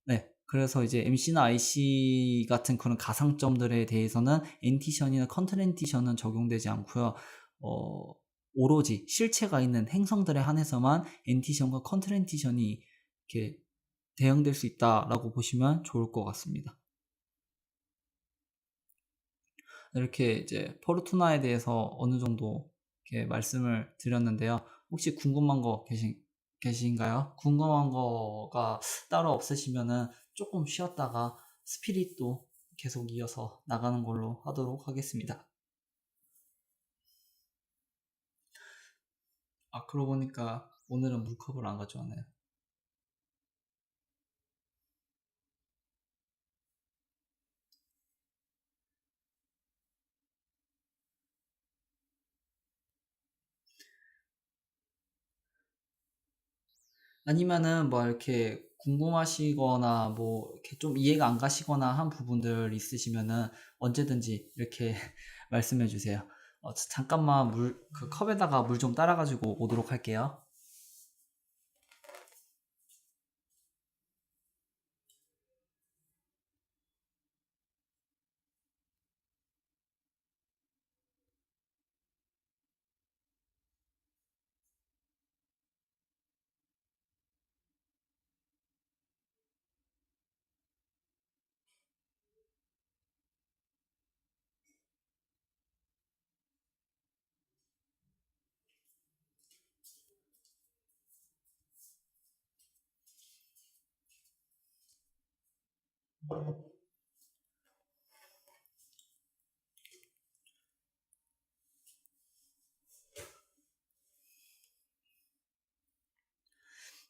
네. 그래서 이제 MC나 IC 같은 그런 가상점들에 대해서는 엔티션이나 컨트렌티션은 적용되지 않고요. 오로지 실체가 있는 행성들에 한해서만 엔티션과 컨트렌티션이 이렇게 대응될 수 있다라고 보시면 좋을 것 같습니다. 이렇게 이제 포르투나에 대해서 어느 정도 이렇게 말씀을 드렸는데요. 혹시 궁금한 거 계신가요? 궁금한 거가 따로 없으시면은 조금 쉬었다가 스피릿도 계속 이어서 나가는 걸로 하도록 하겠습니다. 그러고 보니까 오늘은 물컵을 안 가져왔네요. 아니면은 뭐 이렇게 궁금하시거나 뭐 이렇게 좀 이해가 안 가시거나 한 부분들 있으시면은 언제든지 이렇게 말씀해 주세요. 잠깐만 그 컵에다가 물 좀 따라 가지고 오도록 할게요.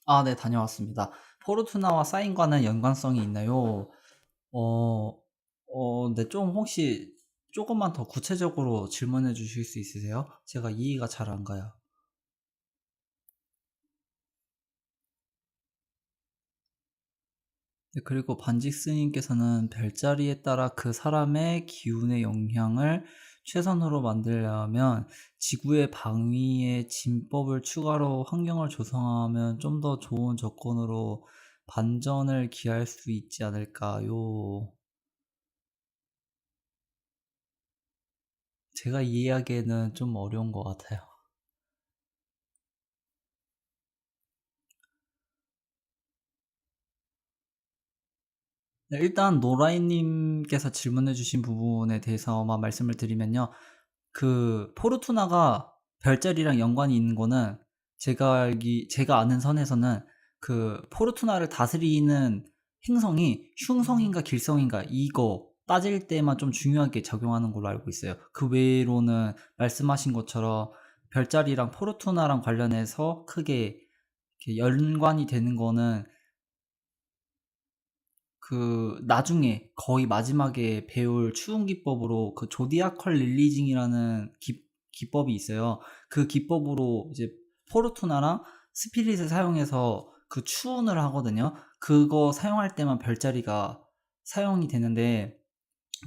아, 네, 다녀왔습니다. 포르투나와 사인과는 연관성이 있나요? 어, 네, 좀 혹시 조금만 더 구체적으로 질문해 주실 수 있으세요? 제가 이해가 잘 안 가요. 네, 그리고 반직스님께서는 별자리에 따라 그 사람의 기운의 영향을 최선으로 만들려면 지구의 방위에 진법을 추가로 환경을 조성하면 좀 더 좋은 조건으로 반전을 기할 수 있지 않을까요? 제가 이해하기에는 좀 어려운 것 같아요. 네, 일단 노라이님께서 질문해주신 부분에 대해서만 말씀을 드리면요. 그 포르투나가 별자리랑 연관이 있는 거는 제가 아는 선에서는 그 포르투나를 다스리는 행성이 흉성인가 길성인가 이거 따질 때만 좀 중요하게 적용하는 걸로 알고 있어요. 그 외로는 말씀하신 것처럼 별자리랑 포르투나랑 관련해서 크게 이렇게 연관이 되는 거는 그 나중에 거의 마지막에 배울 추운 기법으로 그 조디아컬 릴리징이라는 기법이 있어요. 그 기법으로 이제 포르투나랑 스피릿을 사용해서 그 추운을 하거든요. 그거 사용할 때만 별자리가 사용이 되는데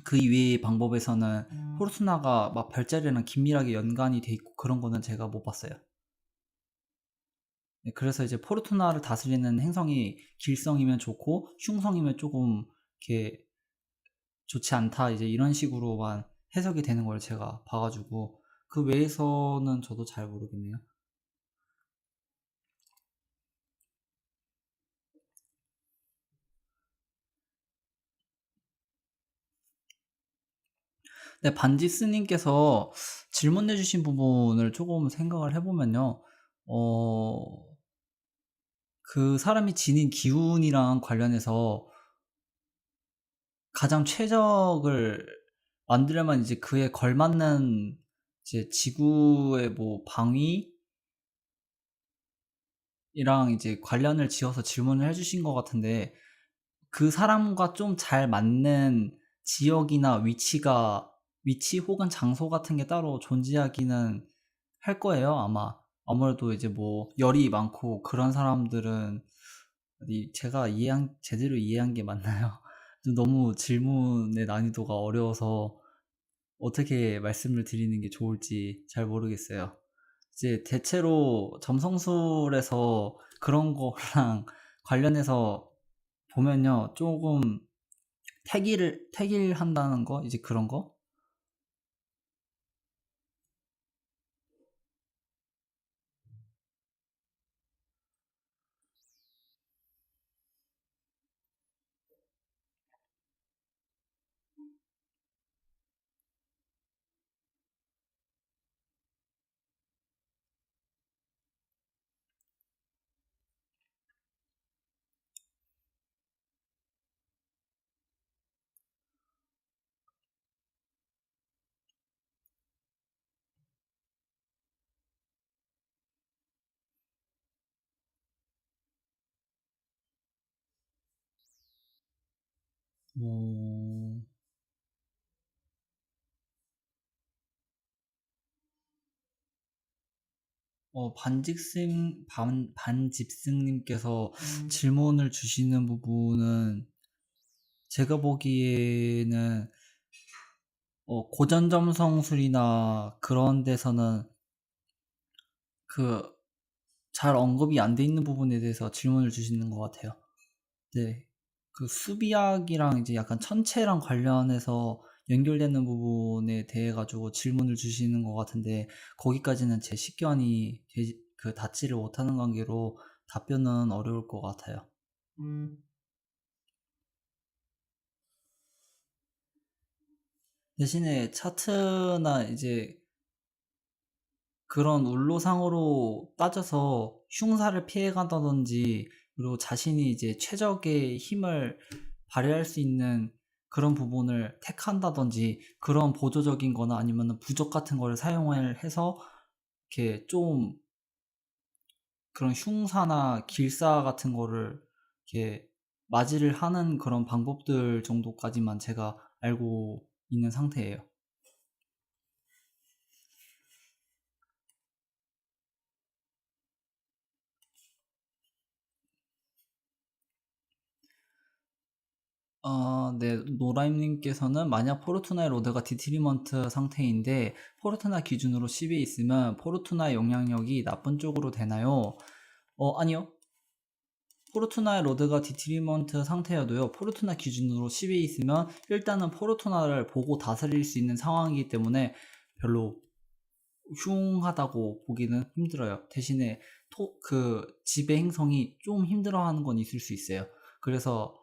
그 이외의 방법에서는 포르투나가 막 별자리랑 긴밀하게 연관이 돼 있고 그런 거는 제가 못 봤어요. 네, 그래서 이제 포르투나를 다스리는 행성이 길성이면 좋고 흉성이면 조금 이렇게 좋지 않다 이제 이런 식으로만 해석이 되는 걸 제가 봐가지고 그 외에서는 저도 잘 모르겠네요. 네, 반지스님께서 질문해주신 부분을 조금 생각을 해보면요. 어, 그 사람이 지닌 기운이랑 관련해서 가장 최적을 만들려면 이제 그에 걸맞는 이제 지구의 뭐 방위랑 이제 관련을 지어서 질문을 해주신 것 같은데 그 사람과 좀 잘 맞는 지역이나 위치 혹은 장소 같은 게 따로 존재하기는 할 거예요, 아마. 아무래도 이제 뭐 열이 많고 그런 사람들은 제가 제대로 이해한 게 맞나요? 좀 너무 질문의 난이도가 어려워서 어떻게 말씀을 드리는 게 좋을지 잘 모르겠어요. 이제 대체로 점성술에서 그런 거랑 관련해서 보면요, 조금 택일한다는 거, 이제 그런 거? 어, 반집승님께서 질문을 주시는 부분은 제가 보기에는 고전점성술이나 그런 데서는 그 잘 언급이 안 돼 있는 부분에 대해서 질문을 주시는 것 같아요. 네. 그 수비학이랑 이제 약간 천체랑 관련해서 연결되는 부분에 대해 가지고 질문을 주시는 것 같은데 거기까지는 제 식견이 닿지를 못하는 관계로 답변은 어려울 것 같아요. 대신에 차트나 이제 그런 울로상으로 따져서 흉사를 피해간다든지 그리고 자신이 이제 최적의 힘을 발휘할 수 있는 그런 부분을 택한다든지 그런 보조적인 거나 아니면 부적 같은 거를 사용을 해서 이렇게 좀 그런 흉사나 길사 같은 거를 이렇게 맞이를 하는 그런 방법들 정도까지만 제가 알고 있는 상태예요. 네. 노라임님께서는 만약 포르투나의 로드가 디트리먼트 상태인데 포르투나 기준으로 10에 있으면 포르투나의 영향력이 나쁜 쪽으로 되나요? 아니요. 포르투나의 로드가 디트리먼트 상태여도요, 포르투나 기준으로 10에 있으면 일단은 포르투나를 보고 다스릴 수 있는 상황이기 때문에 별로 흉하다고 보기는 힘들어요. 대신에 지배 행성이 좀 힘들어하는 건 있을 수 있어요. 그래서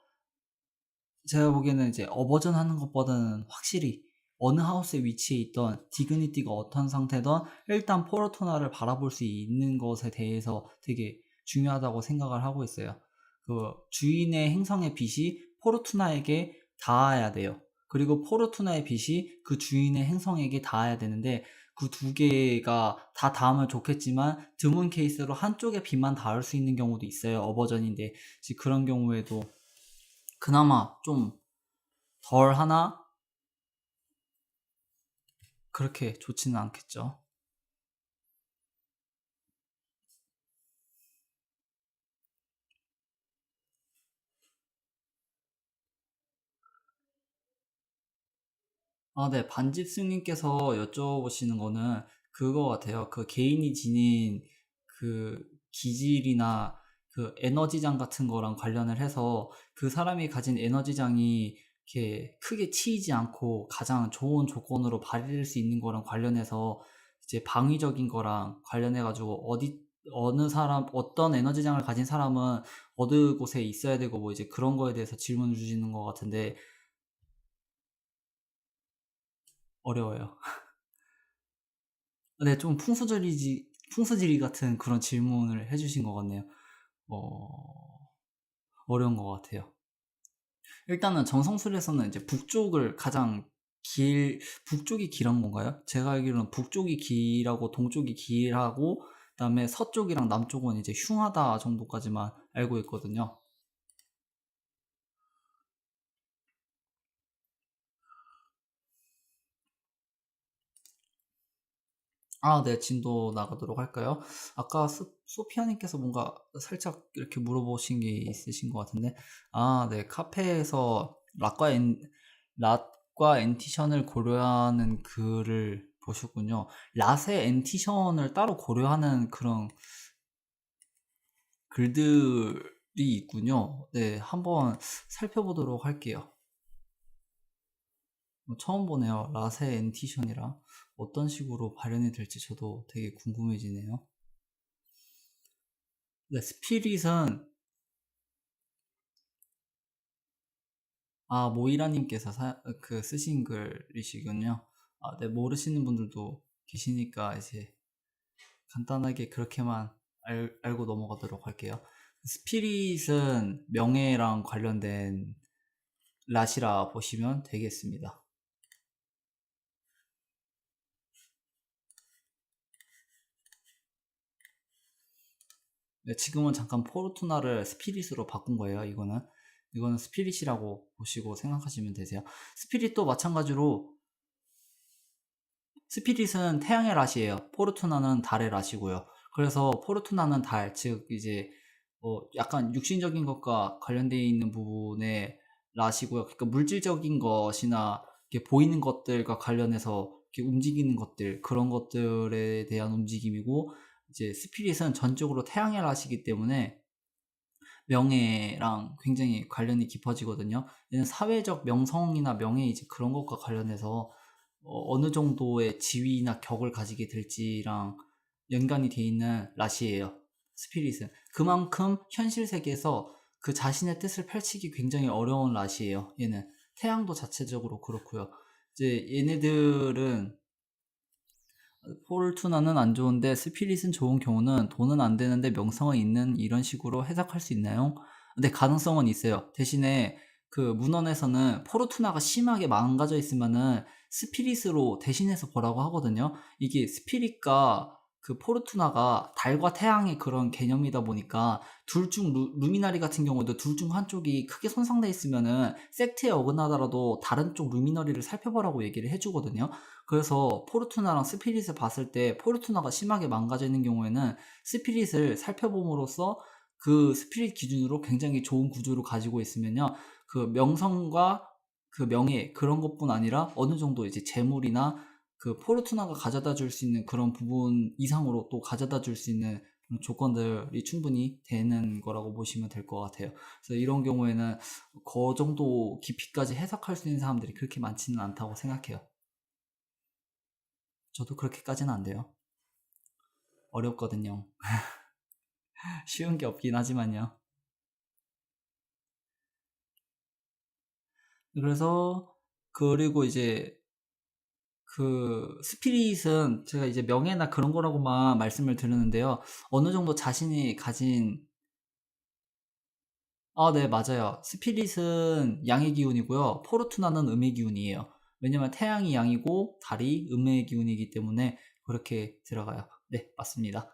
제가 보기에는 이제 어버전 하는 것보다는 확실히 어느 하우스에 위치해 있던 디그니티가 어떤 상태든 일단 포르투나를 바라볼 수 있는 것에 대해서 되게 중요하다고 생각을 하고 있어요. 그 주인의 행성의 빛이 포르투나에게 닿아야 돼요. 그리고 포르투나의 빛이 그 주인의 행성에게 닿아야 되는데 그 두 개가 다 닿으면 좋겠지만 드문 케이스로 한쪽의 빛만 닿을 수 있는 경우도 있어요. 어버전인데 그런 경우에도 그나마 좀 덜 하나 그렇게 좋지는 않겠죠. 네. 반집승님께서 여쭤보시는 거는 그거 같아요. 그 개인이 지닌 그 기질이나 그 에너지장 같은 거랑 관련을 해서 그 사람이 가진 에너지장이 이렇게 크게 치이지 않고 가장 좋은 조건으로 발휘될 수 있는 거랑 관련해서 이제 방위적인 거랑 관련해 가지고 어느 사람 어떤 에너지장을 가진 사람은 어느 곳에 있어야 되고 뭐 이제 그런 거에 대해서 질문을 주시는 것 같은데 어려워요. 네, 좀 풍수지리 같은 그런 질문을 해주신 것 같네요. 어려운 것 같아요. 일단은 정성술에서는 이제 북쪽이 길한 건가요? 제가 알기로는 북쪽이 길하고 동쪽이 길하고, 그다음에 서쪽이랑 남쪽은 이제 흉하다 정도까지만 알고 있거든요. 네, 진도 나가도록 할까요? 아까 소피아님께서 뭔가 살짝 이렇게 물어보신 게 있으신 것 같은데, 네, 카페에서 랏과 엔티션을 고려하는 글을 보셨군요. 랏의 엔티션을 따로 고려하는 그런 글들이 있군요. 네, 한번 살펴보도록 할게요. 처음 보네요. 랏의 엔티션이라 어떤 식으로 발현이 될지 저도 되게 궁금해지네요. 네, 스피릿은 모이라님께서 쓰신 글이시군요. 네, 모르시는 분들도 계시니까 이제 간단하게 그렇게만 알고 넘어가도록 할게요. 스피릿은 명예랑 관련된 랏이라 보시면 되겠습니다. 네, 지금은 잠깐 포르투나를 스피릿으로 바꾼 거예요. 이거는 스피릿이라고 보시고 생각하시면 되세요. 스피릿도 마찬가지로 스피릿은 태양의 랏이에요. 포르투나는 달의 랏이고요. 그래서 포르투나는 달, 즉 이제 약간 육신적인 것과 관련되어 있는 부분의 랏이고요. 그러니까 물질적인 것이나 이렇게 보이는 것들과 관련해서 이렇게 움직이는 것들, 그런 것들에 대한 움직임이고, 이제 스피릿은 전적으로 태양의 랏이기 때문에 명예랑 굉장히 관련이 깊어지거든요. 얘는 사회적 명성이나 명예 이제 그런 것과 관련해서 어느 정도의 지위나 격을 가지게 될지랑 연관이 돼 있는 랏이에요. 스피릿은 그만큼 현실 세계에서 그 자신의 뜻을 펼치기 굉장히 어려운 랏이에요. 얘는 태양도 자체적으로 그렇고요. 이제 얘네들은 포르투나는 안 좋은데 스피릿은 좋은 경우는 돈은 안 되는데 명성은 있는 이런 식으로 해석할 수 있나요? 네, 가능성은 있어요. 대신에 그 문헌에서는 포르투나가 심하게 망가져 있으면은 스피릿으로 대신해서 보라고 하거든요. 이게 스피릿과 그 포르투나가 달과 태양의 그런 개념이다 보니까 둘 중 루미나리 같은 경우도 둘 중 한쪽이 크게 손상돼 있으면은 섹트에 어긋나더라도 다른 쪽 루미너리를 살펴보라고 얘기를 해주거든요. 그래서 포르투나랑 스피릿을 봤을 때 포르투나가 심하게 망가져 있는 경우에는 스피릿을 살펴봄으로써 그 스피릿 기준으로 굉장히 좋은 구조를 가지고 있으면요. 그 명성과 그 명예 그런 것뿐 아니라 어느 정도 이제 재물이나 그 포르투나가 가져다 줄 수 있는 그런 부분 이상으로 또 가져다 줄 수 있는 조건들이 충분히 되는 거라고 보시면 될 것 같아요. 그래서 이런 경우에는 그 정도 깊이까지 해석할 수 있는 사람들이 그렇게 많지는 않다고 생각해요. 저도 그렇게까지는 안 돼요. 어렵거든요. 쉬운 게 없긴 하지만요. 그래서 그리고 이제 그 스피릿은 제가 이제 명예나 그런 거라고만 말씀을 드렸는데요. 어느 정도 자신이 가진 네, 맞아요. 스피릿은 양의 기운이고요. 포르투나는 음의 기운이에요. 왜냐면 태양이 양이고 달이 음의 기운이기 때문에 그렇게 들어가요. 네, 맞습니다.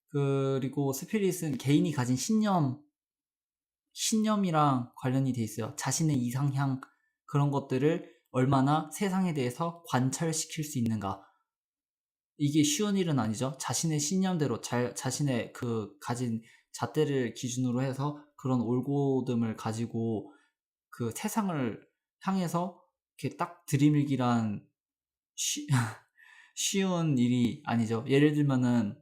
그리고 스피릿은 개인이 가진 신념이랑 관련이 돼 있어요. 자신의 이상향 그런 것들을 얼마나 세상에 대해서 관철시킬 수 있는가. 이게 쉬운 일은 아니죠. 자신의 신념대로 자신의 그 가진 잣대를 기준으로 해서 그런 올곧음을 가지고 그 세상을 향해서 이렇게 딱 들이밀기란 쉬, 쉬운 일이 아니죠. 예를 들면은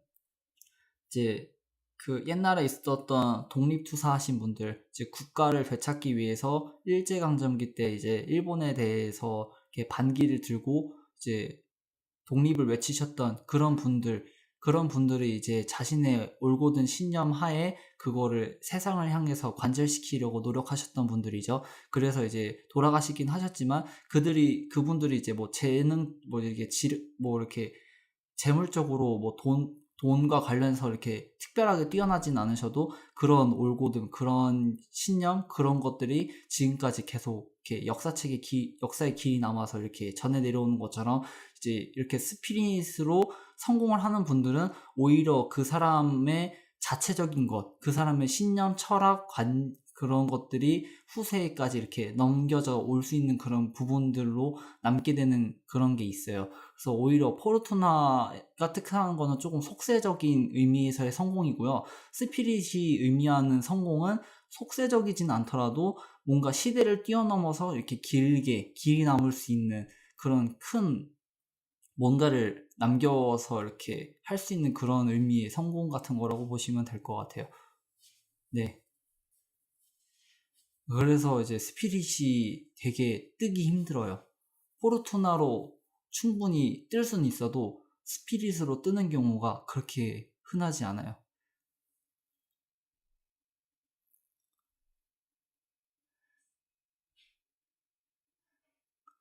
이제 그 옛날에 있었던 독립투사 하신 분들, 이제 국가를 되찾기 위해서 일제강점기 때 이제 일본에 대해서 이렇게 반기를 들고 이제 독립을 외치셨던 그런 분들이 이제 자신의 올곧은 신념 하에 그거를 세상을 향해서 관철시키려고 노력하셨던 분들이죠. 그래서 이제 돌아가시긴 하셨지만 그분들이 이제 뭐 재능, 뭐 이렇게 뭐 이렇게 재물적으로 뭐 돈과 관련해서 이렇게 특별하게 뛰어나진 않으셔도 그런 올곧음, 그런 신념, 그런 것들이 지금까지 계속 이렇게 역사의 길이 남아서 이렇게 전해 내려오는 것처럼 이제 이렇게 스피릿으로 성공을 하는 분들은 오히려 그 사람의 자체적인 것, 그 사람의 신념, 철학, 그런 것들이 후세에까지 이렇게 넘겨져 올 수 있는 그런 부분들로 남게 되는 그런 게 있어요. 그래서 오히려 포르투나가 특성한 거는 조금 속세적인 의미에서의 성공이고요. 스피릿이 의미하는 성공은 속세적이진 않더라도 뭔가 시대를 뛰어넘어서 이렇게 길이 남을 수 있는 그런 큰 뭔가를 남겨서 이렇게 할 수 있는 그런 의미의 성공 같은 거라고 보시면 될 것 같아요. 네. 그래서 이제 스피릿이 되게 뜨기 힘들어요. 포르투나로 충분히 뜰 수는 있어도 스피릿으로 뜨는 경우가 그렇게 흔하지 않아요.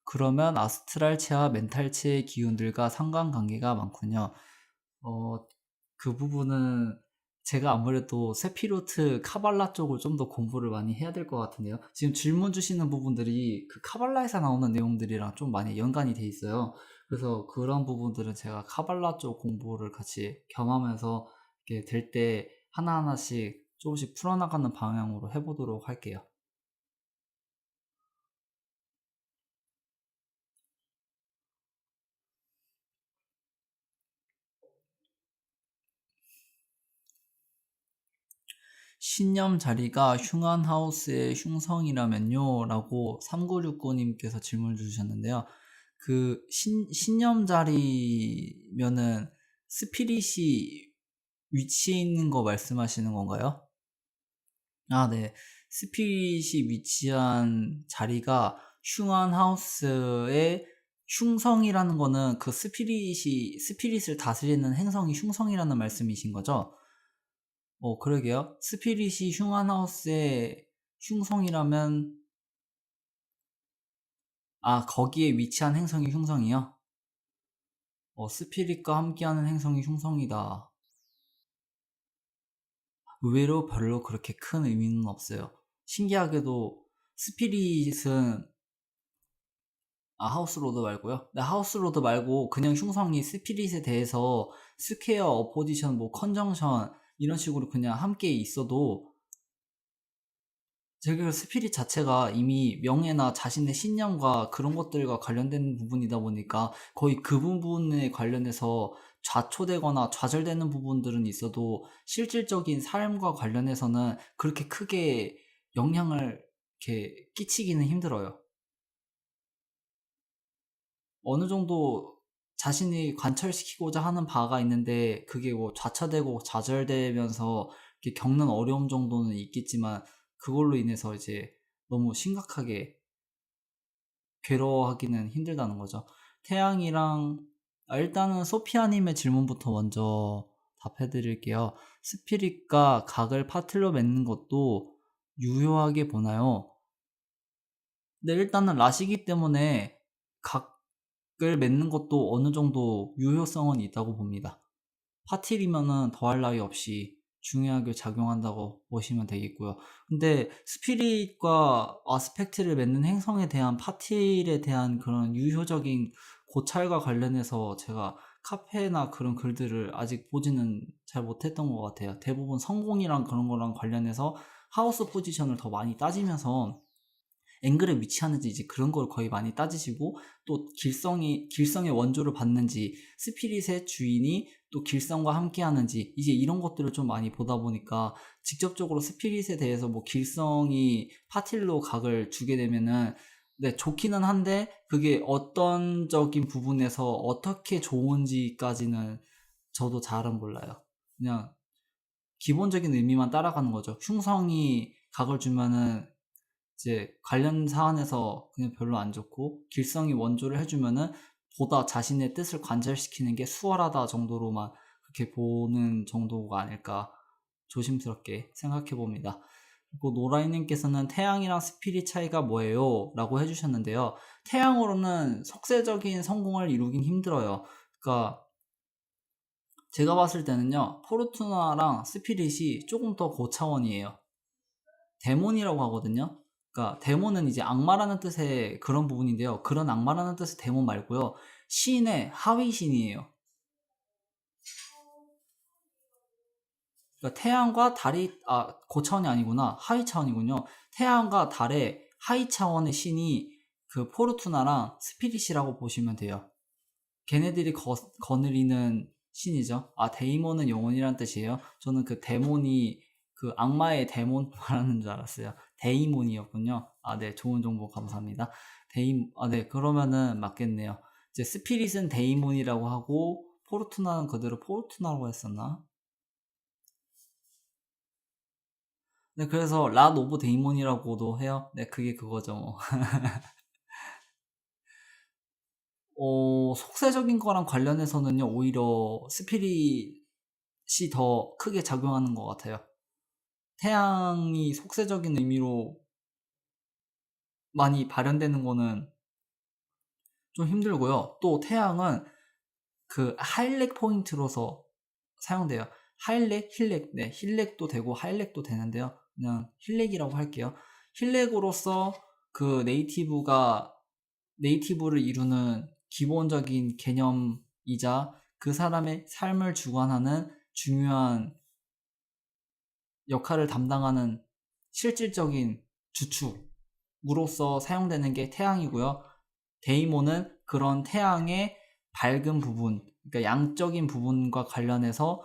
그러면 아스트랄체와 멘탈체의 기운들과 상관관계가 많군요. 어, 그 부분은 제가 아무래도 세피로트 카발라 쪽을 좀 더 공부를 많이 해야 될 것 같은데요. 지금 질문 주시는 부분들이 그 카발라에서 나오는 내용들이랑 좀 많이 연관이 돼 있어요. 그래서 그런 부분들은 제가 카발라 쪽 공부를 같이 겸하면서 이렇게 될 때 하나하나씩 조금씩 풀어나가는 방향으로 해보도록 할게요. 신념 자리가 흉한하우스의 흉성이라면요? 라고 3969님께서 질문을 주셨는데요. 그 신념 자리면은 스피릿이 위치해 있는 거 말씀하시는 건가요? 아, 네. 스피릿이 위치한 자리가 흉한하우스의 흉성이라는 거는 그 스피릿을 다스리는 행성이 흉성이라는 말씀이신 거죠? 그러게요. 스피릿이 흉한하우스의 흉성이라면, 거기에 위치한 행성이 흉성이요? 스피릿과 함께하는 행성이 흉성이다. 의외로 별로 그렇게 큰 의미는 없어요. 신기하게도 스피릿은 하우스로드 말고요. 네, 하우스로드 말고 그냥 흉성이 스피릿에 대해서 스퀘어, 어포지션, 뭐 컨정션 이런 식으로 그냥 함께 있어도 제가 스피릿 자체가 이미 명예나 자신의 신념과 그런 것들과 관련된 부분이다 보니까 거의 그 부분에 관련해서 좌초되거나 좌절되는 부분들은 있어도 실질적인 삶과 관련해서는 그렇게 크게 영향을 이렇게 끼치기는 힘들어요. 어느 정도 자신이 관철시키고자 하는 바가 있는데 그게 뭐 좌차되고 좌절되면서 이렇게 겪는 어려움 정도는 있겠지만 그걸로 인해서 이제 너무 심각하게 괴로워하기는 힘들다는 거죠. 태양이랑 일단은 소피아님의 질문부터 먼저 답해 드릴게요. 스피릿과 각을 파틀로 맺는 것도 유효하게 보나요? 네, 일단은 라시기 때문에 각을 맺는 것도 어느 정도 유효성은 있다고 봅니다. 파틸이면은 더할 나위 없이 중요하게 작용한다고 보시면 되겠고요. 근데 스피릿과 아스펙트를 맺는 행성에 대한 파틸에 대한 그런 유효적인 고찰과 관련해서 제가 카페나 그런 글들을 아직 보지는 잘 못했던 것 같아요. 대부분 성공이랑 그런 거랑 관련해서 하우스 포지션을 더 많이 따지면서 앵글에 위치하는지 이제 그런 걸 거의 많이 따지시고 또 길성의 원조를 받는지 스피릿의 주인이 또 길성과 함께 하는지 이제 이런 것들을 좀 많이 보다 보니까 직접적으로 스피릿에 대해서 뭐 길성이 파틸로 각을 주게 되면은 네, 좋기는 한데 그게 어떤적인 부분에서 어떻게 좋은지까지는 저도 잘은 몰라요. 그냥 기본적인 의미만 따라가는 거죠. 흉성이 각을 주면은 이제 관련 사안에서 그냥 별로 안 좋고 길성이 원조를 해주면은 보다 자신의 뜻을 관철시키는 게 수월하다 정도로만 그렇게 보는 정도가 아닐까 조심스럽게 생각해 봅니다. 그리고 노라이님께서는 태양이랑 스피릿 차이가 뭐예요? 라고 해주셨는데요. 태양으로는 속세적인 성공을 이루긴 힘들어요. 그러니까 제가 봤을 때는요, 포르투나랑 스피릿이 조금 더 고차원이에요. 데몬이라고 하거든요. 그러니까 데몬은 이제 악마라는 뜻의 그런 부분인데요. 그런 악마라는 뜻의 데몬 말고요. 신의 하위 신이에요. 그러니까 태양과 달이 고차원이 아니구나. 하위 차원이군요. 태양과 달의 하위 차원의 신이 그 포르투나랑 스피릿이라고 보시면 돼요. 걔네들이 거느리는 신이죠. 데이몬은 영혼이란 뜻이에요. 저는 그 데몬이 그 악마의 데몬 말하는 줄 알았어요. 데이몬이었군요. 네, 좋은 정보 감사합니다. 네, 그러면은 맞겠네요. 이제 스피릿은 데이몬이라고 하고 포르투나는 그대로 포르투나라고 했었나? 네, 그래서 라 오브 데이몬이라고도 해요. 네, 그게 그거죠. 뭐. 속세적인 거랑 관련해서는요, 오히려 스피릿이 더 크게 작용하는 것 같아요. 태양이 속세적인 의미로 많이 발현되는 거는 좀 힘들고요. 또 태양은 그 하일렉 포인트로서 사용돼요. 하일렉, 힐렉, 네, 힐렉도 되고 하일렉도 되는데요. 그냥 힐렉이라고 할게요. 힐렉으로서 그 네이티브를 이루는 기본적인 개념이자 그 사람의 삶을 주관하는 중요한 역할을 담당하는 실질적인 주축으로서 사용되는 게 태양이고요. 데이몬은 그런 태양의 밝은 부분, 그러니까 양적인 부분과 관련해서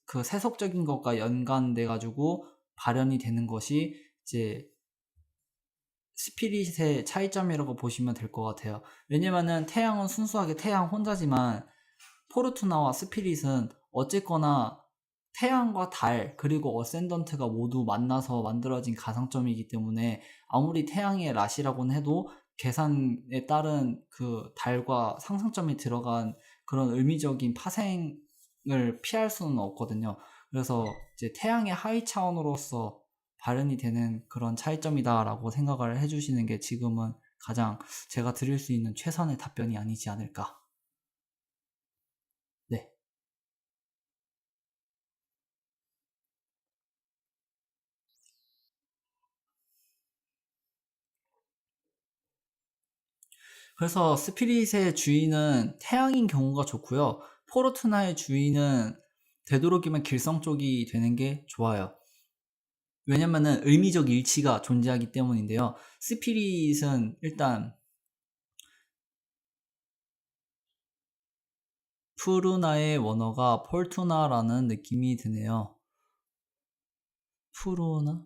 그 세속적인 것과 연관돼 가지고 발현이 되는 것이 이제 스피릿의 차이점이라고 보시면 될 것 같아요. 왜냐면은 태양은 순수하게 태양 혼자지만 포르투나와 스피릿은 어쨌거나 태양과 달 그리고 어센던트가 모두 만나서 만들어진 가상점이기 때문에 아무리 태양의 라시라고는 해도 계산에 따른 그 달과 상상점이 들어간 그런 의미적인 파생을 피할 수는 없거든요. 그래서 이제 태양의 하위 차원으로서 발현이 되는 그런 차이점이다라고 생각을 해주시는 게 지금은 가장 제가 드릴 수 있는 최선의 답변이 아니지 않을까. 네. 그래서 스피릿의 주인은 태양인 경우가 좋고요. 포르투나의 주인은 되도록이면 길성 쪽이 되는 게 좋아요. 왜냐면은 의미적 일치가 존재하기 때문인데요. 스피릿은 일단 푸르나의 원어가 폴투나라는 느낌이 드네요. 푸르나?